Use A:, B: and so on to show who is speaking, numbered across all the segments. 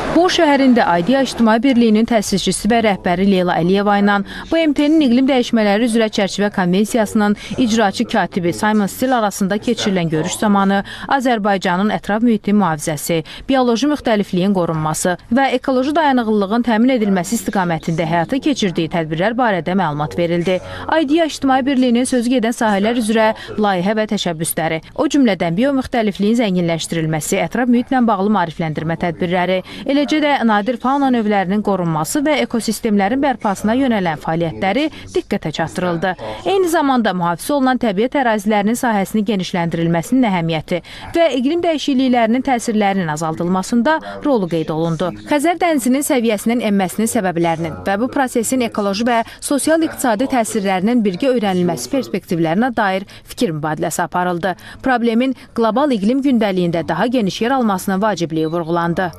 A: Bolu şəhərində Aidiya İctimai Birliyinin təsisçisi və rəhbəri Leyla Əliyeva ilə BMT-nin iqlim dəyişmələri üzrə çərçivə konvensiyasının icraçı katibi Simon Stil arasında keçirilən görüş zamanı Azərbaycanın ətraf mühitin mühafizəsi, bioloji müxtəlifliyin qorunması və ekoloji dayanıqlılığın təmin edilməsi istiqamətində həyata keçirdiyi tədbirlər barədə məlumat verildi. Aidiya İctimai Birliyinin sözü gedən sahələr üzrə layihə və təşəbbüsləri, o cümlədən biomüxtəlifliyin zənginləşdirilməsi, ətraf mühitlə bağlı maarifləndirmə tədbirləri, eləcə də nadir fauna növlərinin qorunması və ekosistemlərin bərpasına yönələn fəaliyyətləri diqqətə çatdırıldı. Eyni zamanda mühafizə olunan təbiət ərazilərinin sahəsinin genişləndirilməsinin əhəmiyyəti və iqlim dəyişikliklərinin təsirlərinin azaldılmasında rolu qeyd olundu. Xəzər dənizinin səviyyəsinin enməsinin səbəblərinin və bu prosesin ekoloji və sosial-iqtisadi təsirlərinin birgə öyrənilməsi perspektivlərinə dair fikir mübadiləsi aparıldı. Problemin qlobal iqlim gündəliyində daha geniş yer almasının vacibliyi vurğulandı.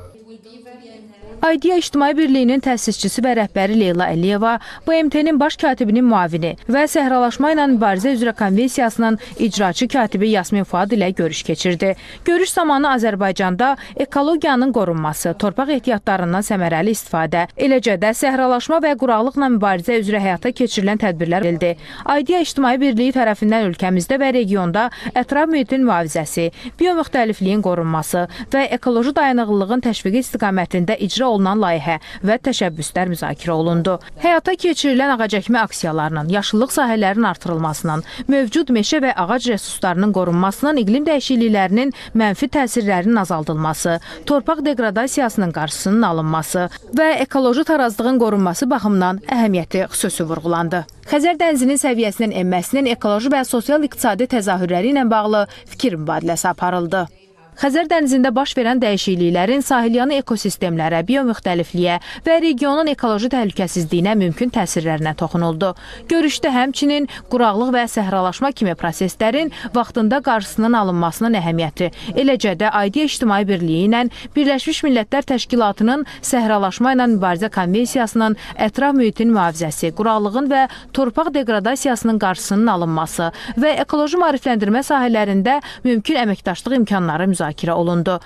A: Aidiya İctimai Birliyinin təsisçisi və rəhbəri Leyla Əliyeva, BMT-nin baş katibinin müavini və səhralaşma ilə mübarizə üzrə konvensiyasının icraçı katibi Yasmin Fuad ilə görüş keçirdi. Görüş zamanı Azərbaycanda ekologiyanın qorunması, torpaq ehtiyatlarından səmərəli istifadə, eləcə də səhralaşma və quraqlıqla mübarizə üzrə həyata keçirilən tədbirlər verildi. Aidiya İctimai Birliyi tərəfindən ölkəmizdə və regionda ətraf mühitin mühafizəsi, biomüxtəlifliyin qorunması və ekoloji dayanıqlılığın təşviqi istiqamətində icra olunan layihə və təşəbbüslər müzakirə olundu. Həyata keçirilən ağacəkmə aksiyalarının, yaşıllıq sahələrinin artırılmasının, mövcud meşə və ağac resurslarının qorunmasının, iqlim dəyişikliklərinin mənfi təsirlərinin azaldılması, torpaq deqradasiyasının qarşısının alınması və ekoloji tarazlığın qorunması baxımından əhəmiyyəti xüsusi vurğulandı. Xəzər dənizinin səviyyəsinin enməsinin ekoloji və sosial-iqtisadi təzahürləri ilə bağlı fikir mübadiləsi aparıldı. Xəzər dənizində baş verən dəyişikliklərin sahilyanı ekosistemlərə, biomüxtəlifliyə və regionun ekoloji təhlükəsizliyinə mümkün təsirlərinə toxunuldu. Görüşdə həmçinin quraqlıq və səhralaşma kimi proseslərin vaxtında qarşısının alınmasının əhəmiyyəti, eləcə də Aidiya İctimai Birliyi ilə Birləşmiş Millətlər Təşkilatının Səhralaşma ilə Mübarizə Konvensiyasının ətraf mühitin mühafizəsi, quraqlığın və torpaq deqradasiyasının qarşısının alınması və ekoloji maarifləndirmə sahələrində mümkün əməkdaşlıq imkanları müzakirə olundu.